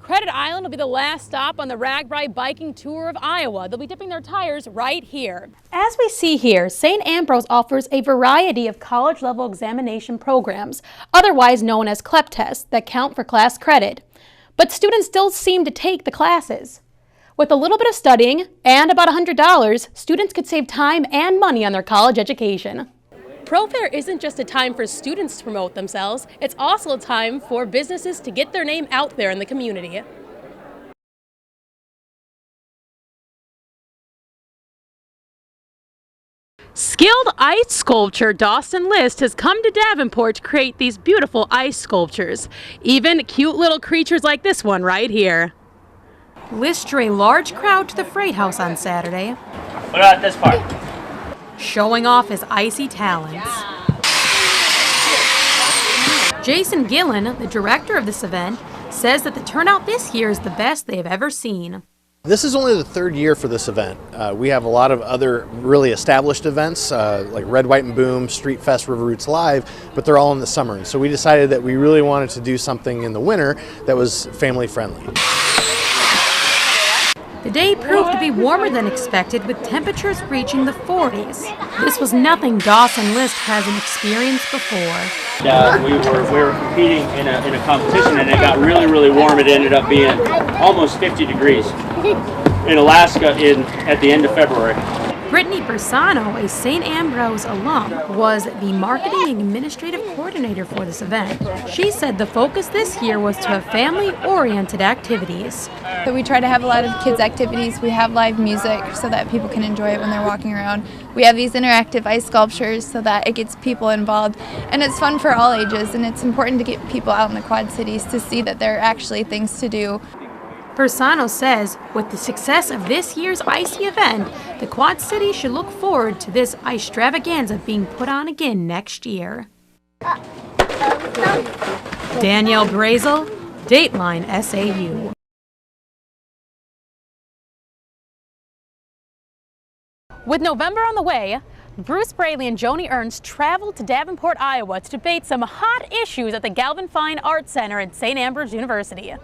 Credit Island will be the last stop on the RAGBRAI biking tour of Iowa. They'll be dipping their tires right here. As we see here, St. Ambrose offers a variety of college-level examination programs, otherwise known as CLEP tests, that count for class credit. But students still seem to take the classes. With a little bit of studying and about $100, students could save time and money on their college education. ProFair isn't just a time for students to promote themselves, it's also a time for businesses to get their name out there in the community. Skilled ice sculptor Dawson List has come to Davenport to create these beautiful ice sculptures. Even cute little creatures like this one right here. List drew a large crowd to the Freight House on Saturday. What about this part? Showing off his icy talents. Jason Gillen, the director of this event, says that the turnout this year is the best they've ever seen. This is only the third year for this event. We have a lot of other really established events like Red, White and Boom, Street Fest, River Roots Live, but they're all in the summer. And so we decided that we really wanted to do something in the winter that was family friendly. The day proved to be warmer than expected, with temperatures reaching the 40s. This was nothing Dawson List hasn't experienced before. We were competing in a competition, and it got really warm. It ended up being almost 50 degrees in Alaska at the end of February. Brittany Bersano, a St. Ambrose alum, was the marketing and administrative coordinator for this event. She said the focus this year was to have family-oriented activities. So we try to have a lot of kids' activities. We have live music so that people can enjoy it when they're walking around. We have these interactive ice sculptures so that it gets people involved. And it's fun for all ages, and it's important to get people out in the Quad Cities to see that there are actually things to do. Bersano says with the success of this year's icy event, the Quad Cities should look forward to this extravaganza being put on again next year. Danielle Baresel, Dateline SAU. With November on the way, Bruce Braley and Joni Ernst traveled to Davenport, Iowa to debate some hot issues at the Galvin Fine Arts Center at St. Ambrose University.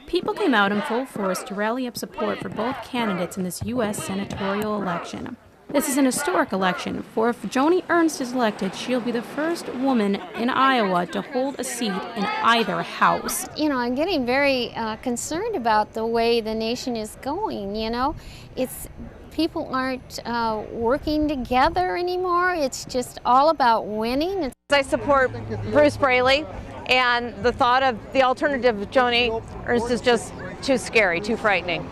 People came out in full force to rally up support for both candidates in this U.S. senatorial election. This is an historic election, for if Joni Ernst is elected, she'll be the first woman in Iowa to hold a seat in either house. You know, I'm getting very concerned about the way the nation is going, you know. People aren't working together anymore. It's just all about winning. I support Bruce Braley, and the thought of the alternative of Joni Ernst is just too scary, too frightening.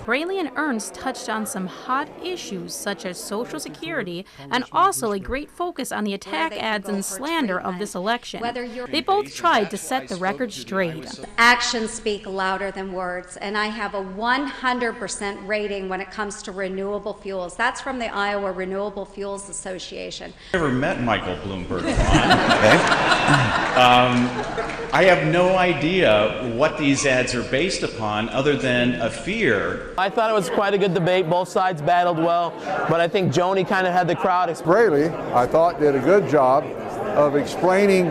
Braley and Ernst touched on some hot issues such as Social Security and also a great focus on the attack ads and slander of this election. They both tried to set the record straight. Actions speak louder than words, and I have a 100% rating when it comes to renewable fuels. That's from the Iowa Renewable Fuels Association. I never met Michael Bloomberg. I have no idea what these ads are based upon other than a fear. I thought it was quite a good debate. Both sides battled well, but I think Joni kind of had the crowd. Braley, I thought, did a good job of explaining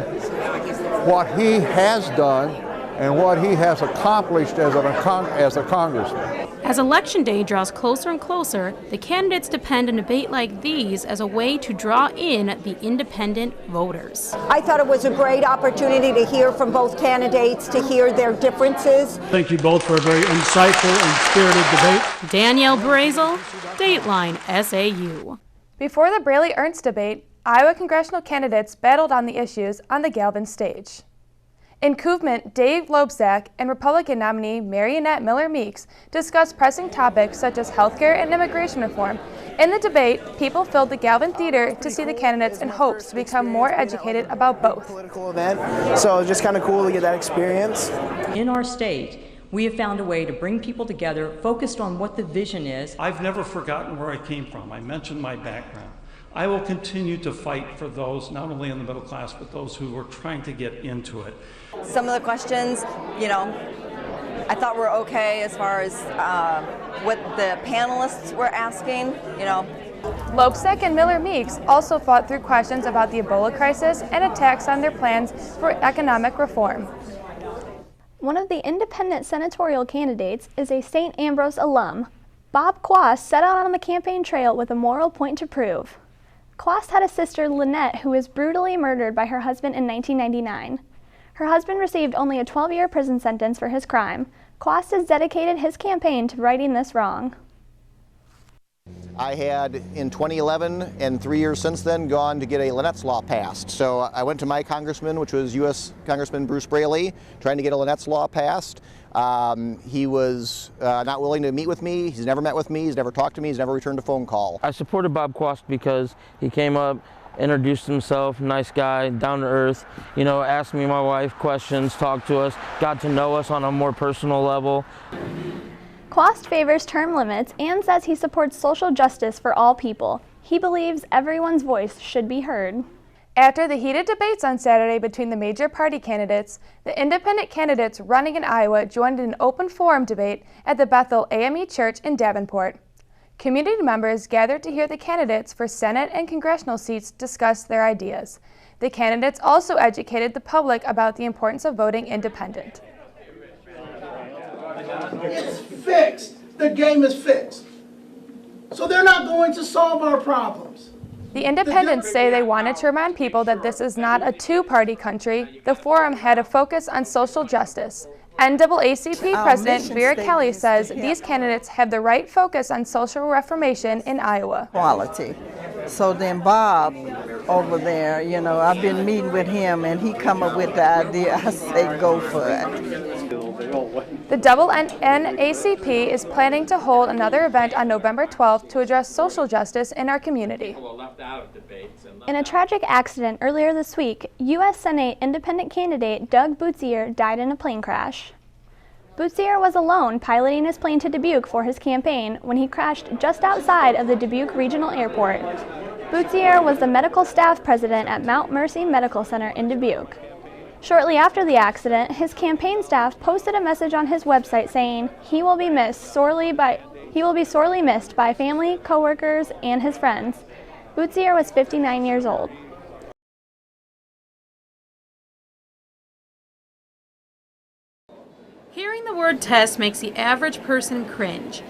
what he has done and what he has accomplished as a congressman. As Election Day draws closer and closer, the candidates depend on a debate like these as a way to draw in the independent voters. I thought it was a great opportunity to hear from both candidates, to hear their differences. Thank you both for a very insightful and spirited debate. Danielle Baresel, Dateline SAU. Before the Braley-Ernst debate, Iowa congressional candidates battled on the issues on the Galvin stage. Incumbent Dave Loebsack and Republican nominee Marionette Miller Meeks discussed pressing topics such as healthcare and immigration reform. In the debate, people filled the Galvin Theater to see the candidates in hopes to become more educated about both. Political event, so it's just kind of cool to get that experience. In our state, we have found a way to bring people together focused on what the vision is. I've never forgotten where I came from. I mentioned my background. I will continue to fight for those, not only in the middle class, but those who are trying to get into it. Some of the questions, you know, I thought were okay as far as what the panelists were asking. You know, Loebsack and Miller-Meeks also fought through questions about the Ebola crisis and attacks on their plans for economic reform. One of the independent senatorial candidates is a St. Ambrose alum. Bob Quast set out on the campaign trail with a moral point to prove. Quast had a sister, Lynette, who was brutally murdered by her husband in 1999. Her husband received only a 12-year prison sentence for his crime. Quast has dedicated his campaign to righting this wrong. I had, in 2011 and 3 years since then, gone to get a Lynette's Law passed. So I went to my congressman, which was U.S. Congressman Bruce Braley, trying to get a Lynette's Law passed. He was not willing to meet with me. He's never met with me. He's never talked to me. He's never returned a phone call. I supported Bob Quast because he came up, introduced himself, nice guy, down to earth, you know, asked me and my wife questions, talked to us, got to know us on a more personal level. Quast favors term limits and says he supports social justice for all people. He believes everyone's voice should be heard. After the heated debates on Saturday between the major party candidates, the independent candidates running in Iowa joined in an open forum debate at the Bethel AME Church in Davenport. Community members gathered to hear the candidates for Senate and congressional seats discuss their ideas. The candidates also educated the public about the importance of voting independent. It's fixed. The game is fixed. So they're not going to solve our problems. The independents say they wanted to remind people that this is not a two-party country. The forum had a focus on social justice. NAACP President Vera Kelly says these candidates have the right focus on social reformation in Iowa. Quality. So then Bob over there, you know, I've been meeting with him and he come up with the idea. I say go for it. The NAACP is planning to hold another event on November 12th to address social justice in our community. In a tragic accident earlier this week, U.S. Senate independent candidate Doug Bootsier died in a plane crash. Bootsier was alone piloting his plane to Dubuque for his campaign when he crashed just outside of the Dubuque Regional Airport. Bootsier was the medical staff president at Mount Mercy Medical Center in Dubuque. Shortly after the accident, his campaign staff posted a message on his website saying he will be sorely missed by family, coworkers, and his friends. Bootsier was 59 years old. Hearing the word test makes the average person cringe.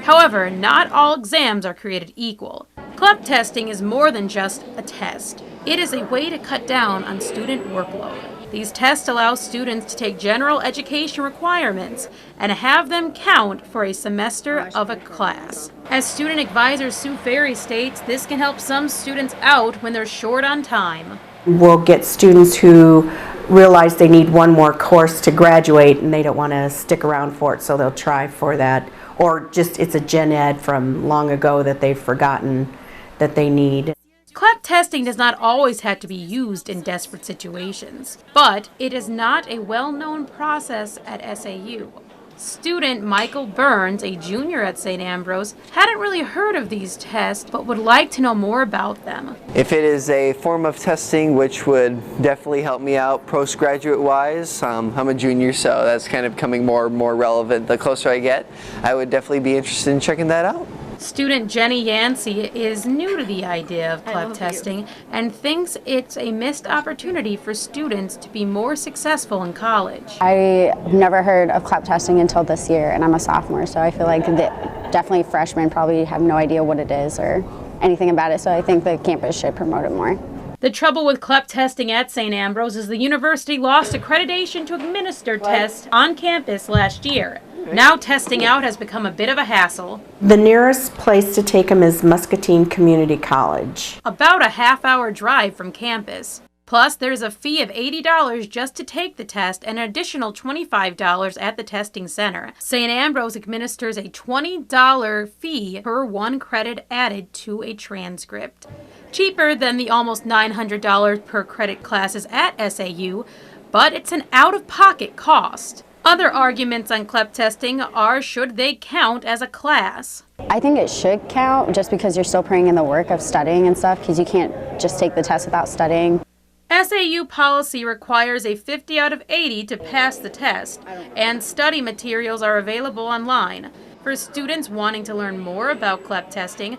However, not all exams are created equal. CLEP testing is more than just a test. It is a way to cut down on student workload. These tests allow students to take general education requirements and have them count for a semester of a class. As student advisor Sue Ferry states, this can help some students out when they're short on time. We'll get students who realize they need one more course to graduate and they don't want to stick around for it, so they'll try for that. Or just it's a gen ed from long ago that they've forgotten that they need. CLEP testing does not always have to be used in desperate situations, but it is not a well-known process at SAU. Student Michael Burns, a junior at St. Ambrose, hadn't really heard of these tests but would like to know more about them. If it is a form of testing which would definitely help me out postgraduate wise, I'm a junior, so that's kind of becoming more and more relevant the closer I get. I would definitely be interested in checking that out. Student Jenny Yancey is new to the idea of CLEP testing and thinks it's a missed opportunity for students to be more successful in college. I've never heard of CLEP testing until this year, and I'm a sophomore, so I feel like definitely freshmen probably have no idea what it is or anything about it, so I think the campus should promote it more. The trouble with CLEP testing at St. Ambrose is the university lost accreditation to administer tests on campus last year. Now testing out has become a bit of a hassle. The nearest place to take them is Muscatine Community College. About a half-hour drive from campus. Plus, there's a fee of $80 just to take the test and an additional $25 at the testing center. St. Ambrose administers a $20 fee per 1 credit added to a transcript. Cheaper than the almost $900 per credit classes at SAU, but it's an out-of-pocket cost. Other arguments on CLEP testing are, should they count as a class? I think it should count just because you're still putting in the work of studying and stuff, because you can't just take the test without studying. SAU policy requires a 50 out of 80 to pass the test, and study materials are available online. For students wanting to learn more about CLEP testing,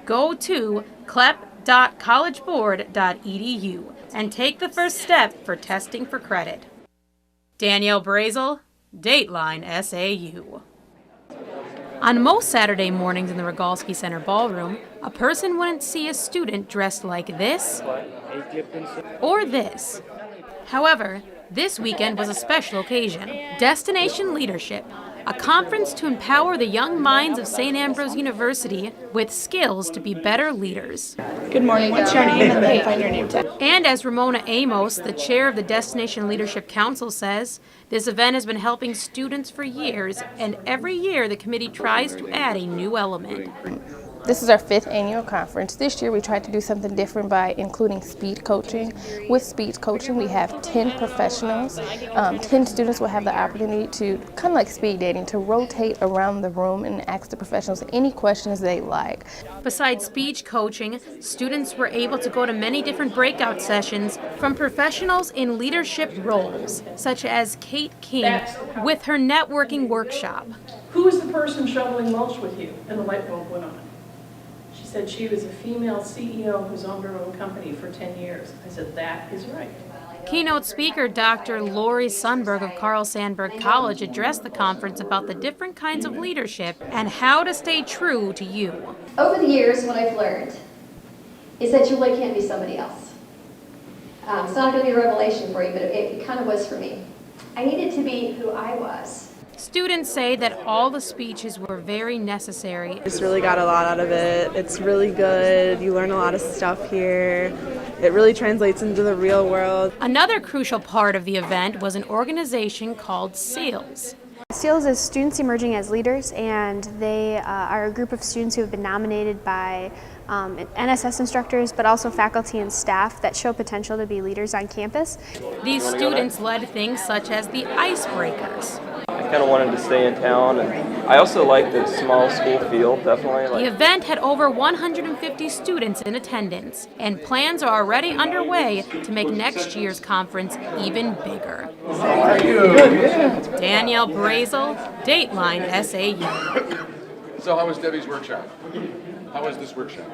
Go to clep.collegeboard.edu and take the first step for testing for credit. Danielle Baresel, Dateline SAU. On most Saturday mornings in the Rogalski Center ballroom, a person wouldn't see a student dressed like this or this. However, this weekend was a special occasion. Destination Leadership, a conference to empower the young minds of St. Ambrose University with skills to be better leaders. Good morning, what's your name and then find your name tag. And as Ramona Amos, the chair of the Destination Leadership Council, says, this event has been helping students for years, and every year the committee tries to add a new element. This is our 5th annual conference. This year we tried to do something different by including speed coaching. With speed coaching we have 10 professionals. 10 students will have the opportunity to, kind of like speed dating, to rotate around the room and ask the professionals any questions they like. Besides speech coaching, students were able to go to many different breakout sessions from professionals in leadership roles, such as Kate King with her networking workshop. Who was the person shoveling mulch with you? And the light bulb went on. She said she was a female CEO who's owned her own company for 10 years. I said, that is right. Keynote speaker Dr. Lori Sundberg of Carl Sandburg College addressed the conference about the different kinds of leadership and how to stay true to you. Over the years, what I've learned is that you really can't be somebody else. It's not going to be a revelation for you, but it kind of was for me. I needed to be who I was. Students say that all the speeches were very necessary. Just really got a lot out of it. It's really good. You learn a lot of stuff here. It really translates into the real world. Another crucial part of the event was an organization called SEALS. SEALS is Students Emerging as Leaders, and they are a group of students who have been nominated by NSS instructors, but also faculty and staff that show potential to be leaders on campus. These students led things such as the icebreakers. I kind of wanted to stay in town, and I also like the small school feel, definitely. The event had over 150 students in attendance, and plans are already underway to make next year's conference even bigger. How are you? Good. Danielle Baresel, Dateline SAU. So how was Debbie's workshop? How was this workshop?